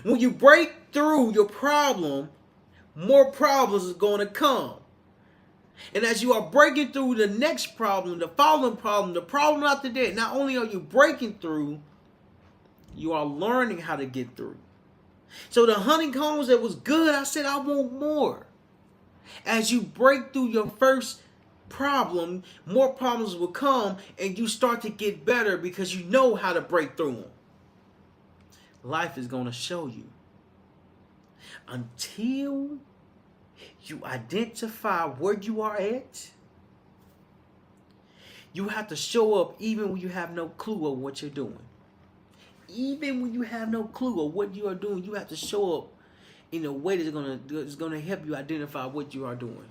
S1: When you break through your problem, more problems are going to come. And as you are breaking through the next problem, the following problem, the problem after that, not only are you breaking through, you are learning how to get through. So the honeycombs that was good, I said I want more. As you break through your first problem, more problems will come and you start to get better because you know how to break through them. Life is going to show you. Until you identify where you are at, you have to show up even when you have no clue of what you're doing. Even when you have no clue of what you are doing, you have to show up in a way that's going to help you identify what you are doing.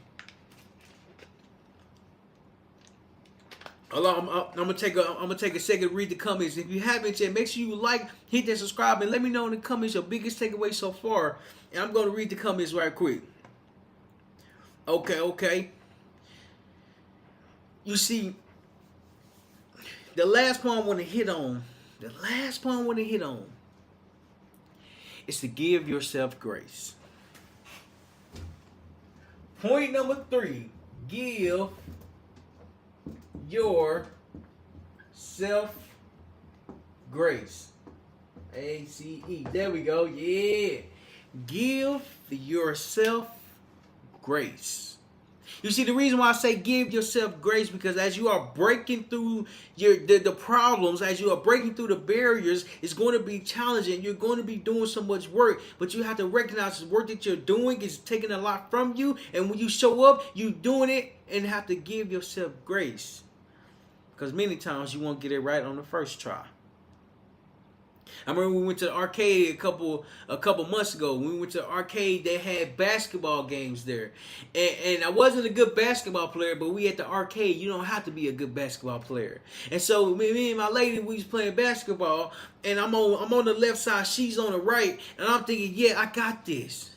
S1: I'm gonna take a second to read the comments. If you haven't yet, make sure you like, hit that subscribe, and let me know in the comments your biggest takeaway so far. And I'm gonna read the comments right quick. Okay. You see, the last point I want to hit on. Is to give yourself grace. Point number 3: give yourself grace. ACE. There we go. Yeah. Give yourself grace. You see, the reason why I say give yourself grace, because as you are breaking through the problems, as you are breaking through the barriers, it's going to be challenging. You're going to be doing so much work, but you have to recognize the work that you're doing is taking a lot from you. And when you show up, you're doing it and have to give yourself grace. Because many times you won't get it right on the first try. I remember we went to the arcade a couple months ago. When we went to the arcade, they had basketball games there. And I wasn't a good basketball player, but we at the arcade, you don't have to be a good basketball player. And so me and my lady, we was playing basketball, and I'm on the left side, she's on the right, and I'm thinking, yeah, I got this.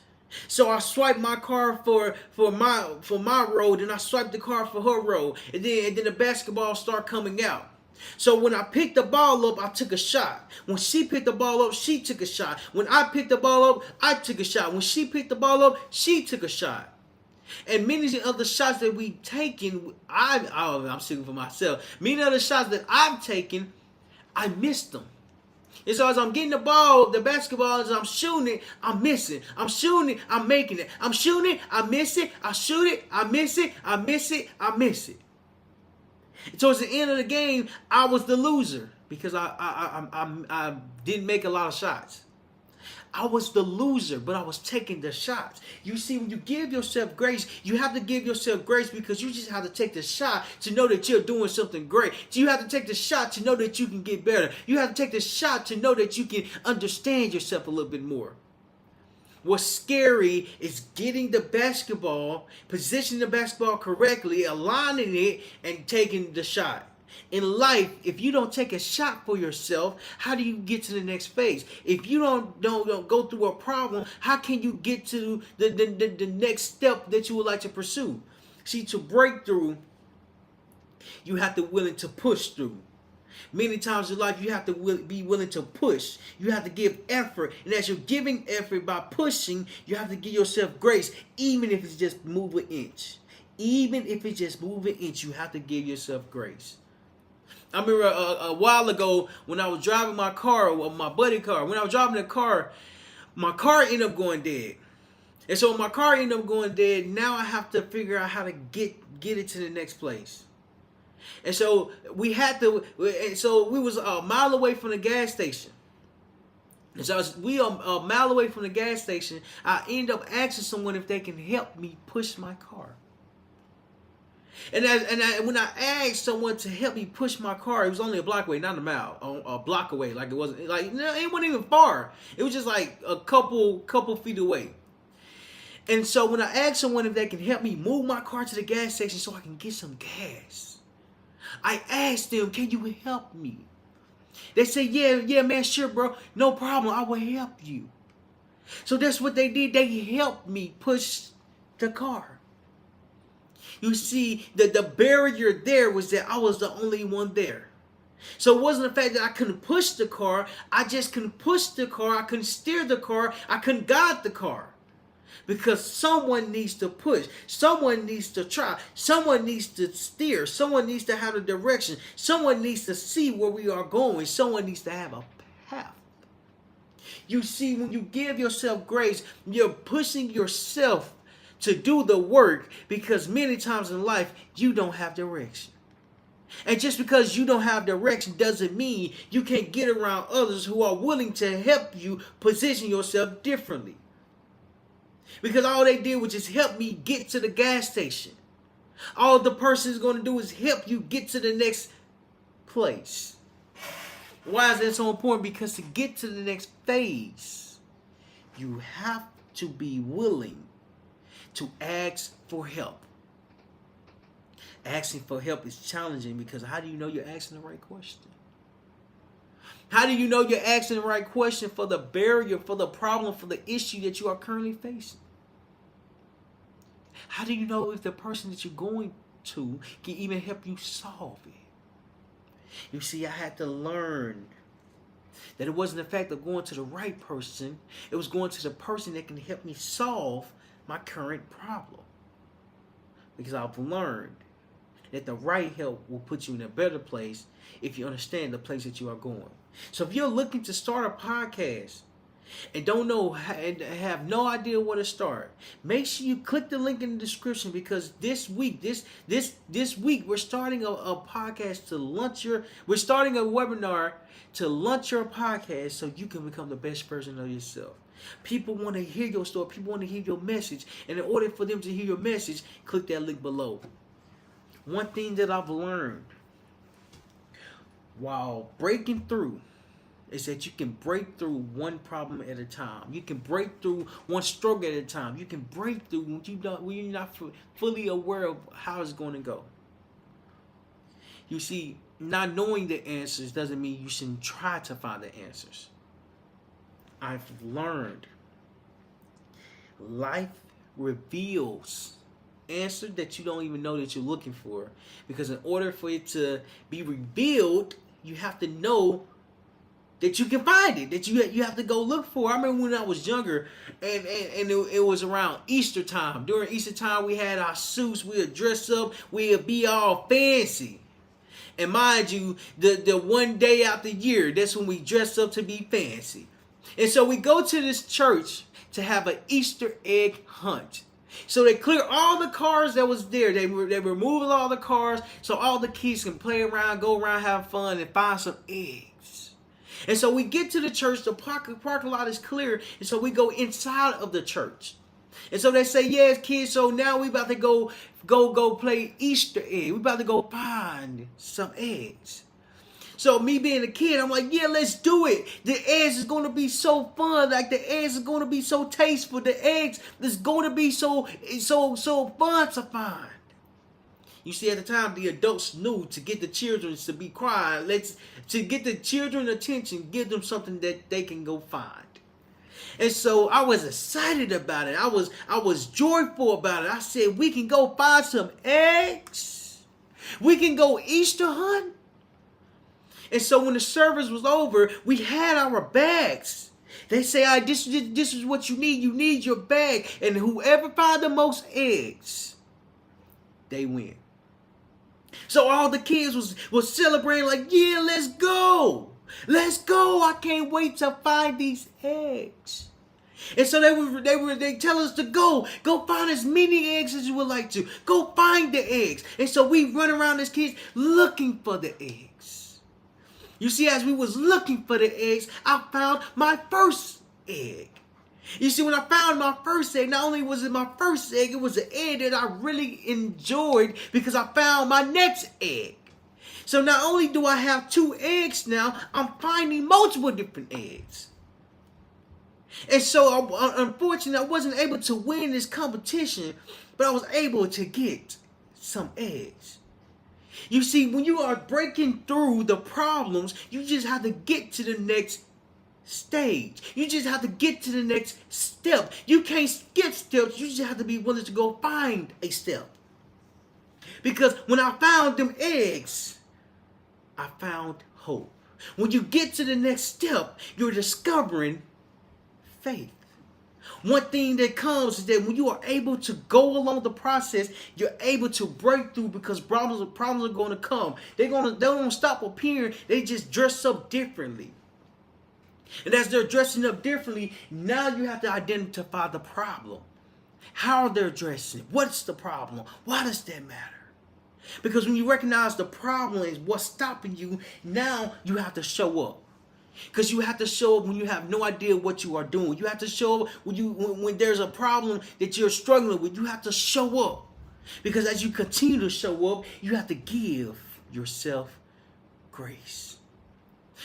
S1: So I swiped my card for my road, and I swiped the card for her road, and then the basketball started coming out. So when I picked the ball up, I took a shot. When she picked the ball up, she took a shot. When I picked the ball up, I took a shot. When she picked the ball up, she took a shot. And many other shots that we've taken, I'm speaking for myself. Many other shots that I've taken, I missed them. And so as I'm getting the ball, the basketball, as I'm shooting it, I'm missing. I'm shooting it, I'm making it. I'm shooting it, I miss it. I shoot it, I miss it. I miss it, I miss it. Towards the end of the game, I was the loser because I didn't make a lot of shots. I was the loser, but I was taking the shots. You see, when you give yourself grace, you have to give yourself grace because you just have to take the shot to know that you're doing something great. You have to take the shot to know that you can get better. You have to take the shot to know that you can understand yourself a little bit more. What's scary is getting the basketball, positioning the basketball correctly, aligning it, and taking the shot. In life, if you don't take a shot for yourself, how do you get to the next phase? If you don't go through a problem, how can you get to the next step that you would like to pursue? See, to break through, you have to be willing to push through. Many times in life, you have to be willing to push. You have to give effort. And as you're giving effort by pushing, you have to give yourself grace, even if it's just move an inch. Even if it's just move an inch, you have to give yourself grace. I remember a while ago when I was driving my car, or my buddy car. When I was driving the car, my car ended up going dead. And so when my car ended up going dead, now I have to figure out how to get it to the next place. And so we was a mile away from the gas station. And so we are a mile away from the gas station. I end up asking someone if they can help me push my car. And when I asked someone to help me push my car, it was only a block away, not a mile, a block away. Like it wasn't even far. It was just like a couple feet away. And so when I asked someone if they can help me move my car to the gas station so I can get some gas, I asked them, can you help me? They said, yeah, man, sure, bro. No problem. I will help you. So that's what they did. They helped me push the car. You see, the barrier there was that I was the only one there. So it wasn't the fact that I couldn't push the car. I just couldn't push the car. I couldn't steer the car. I couldn't guide the car. Because someone needs to push. Someone needs to try. Someone needs to steer. Someone needs to have a direction. Someone needs to see where we are going. Someone needs to have a path. You see, when you give yourself grace, you're pushing yourself to do the work because many times in life you don't have direction. And just because you don't have direction doesn't mean you can't get around others who are willing to help you position yourself differently. Because all they did was just help me get to the gas station. All the person is going to do is help you get to the next place. Why is that so important? Because to get to the next phase, you have to be willing to ask for help. Asking for help is challenging because how do you know you're asking the right question? How do you know you're asking the right question for the barrier, for the problem, for the issue that you are currently facing? How do you know if the person that you're going to can even help you solve it? You see, I had to learn that it wasn't the fact of going to the right person. It was going to the person that can help me solve my current problem. Because I've learned that the right help will put you in a better place if you understand the place that you are going. So if you're looking to start a podcast and don't know and have no idea where to start, make sure you click the link in the description because this week we're starting a podcast to launch we're starting a webinar to launch your podcast so you can become the best version of yourself. People want to hear your story. People want to hear your message. And in order for them to hear your message, click that link below. One thing that I've learned while breaking through is that you can break through one problem at a time. You can break through one struggle at a time. You can break through when you're not fully aware of how it's going to go. You see, not knowing the answers doesn't mean you shouldn't try to find the answers. I've learned life reveals answer that you don't even know that you're looking for, because in order for it to be revealed, you have to know that you can find it, that you have to go look for. I remember when I was younger, and it was around Easter time. During Easter time, we had our suits. We would dress up. We would be all fancy. And mind you, the one day out the year, that's when we dress up to be fancy. And so we go to this church to have an Easter egg hunt. So they clear all the cars that was there. They removed all the cars so all the kids can play around, go around, have fun, and find some eggs. And so we get to the church. The parking lot is clear. And so we go inside of the church. And so they say, yes, kids, so now we about to go play Easter egg. We about to go find some eggs. So me being a kid, I'm like, yeah, let's do it. The eggs is going to be so fun. Like the eggs is going to be so tasteful. The eggs is going to be so fun to find. You see, at the time, the adults knew to get the children to be quiet. To get the children attention, give them something that they can go find. And so I was excited about it. I was joyful about it. I said, we can go find some eggs. We can go Easter hunt. And so when the service was over, we had our bags. They say, all right, this is what you need. You need your bag. And whoever find the most eggs, they win. So all the kids was celebrating like, yeah, let's go. Let's go. I can't wait to find these eggs. And so they tell us to go find as many eggs as you would like to. Go find the eggs. And so we run around as kids looking for the eggs. You see, as we was looking for the eggs, I found my first egg. You see, when I found my first egg, not only was it my first egg, it was an egg that I really enjoyed because I found my next egg. So not only do I have 2 eggs now, I'm finding multiple different eggs. And so, unfortunately, I wasn't able to win this competition, but I was able to get some eggs. You see, when you are breaking through the problems, you just have to get to the next stage. You just have to get to the next step. You can't skip steps. You just have to be willing to go find a step. Because when I found them eggs, I found hope. When you get to the next step, you're discovering faith. One thing that comes is that when you are able to go along the process, you're able to break through because problems are going to come. They don't stop appearing. They just dress up differently. And as they're dressing up differently, now you have to identify the problem. How they're dressing. What's the problem? Why does that matter? Because when you recognize the problem is what's stopping you, now you have to show up. Because you have to show up when you have no idea what you are doing. You have to show up when there's a problem that you're struggling with. You have to show up. Because as you continue to show up, you have to give yourself grace.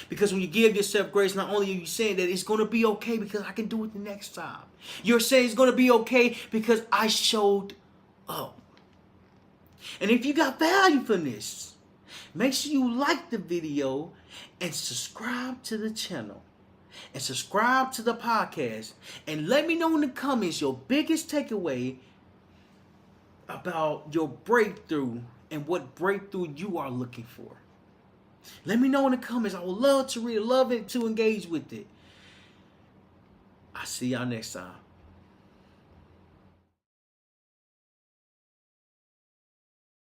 S1: Because when you give yourself grace, not only are you saying that it's going to be okay because I can do it the next time. You're saying it's going to be okay because I showed up. And if you got value from this, make sure you like the video and subscribe to the channel. And subscribe to the podcast. And let me know in the comments your biggest takeaway about your breakthrough and what breakthrough you are looking for. Let me know in the comments. I would love to read, love it to engage with it. I'll see y'all next time.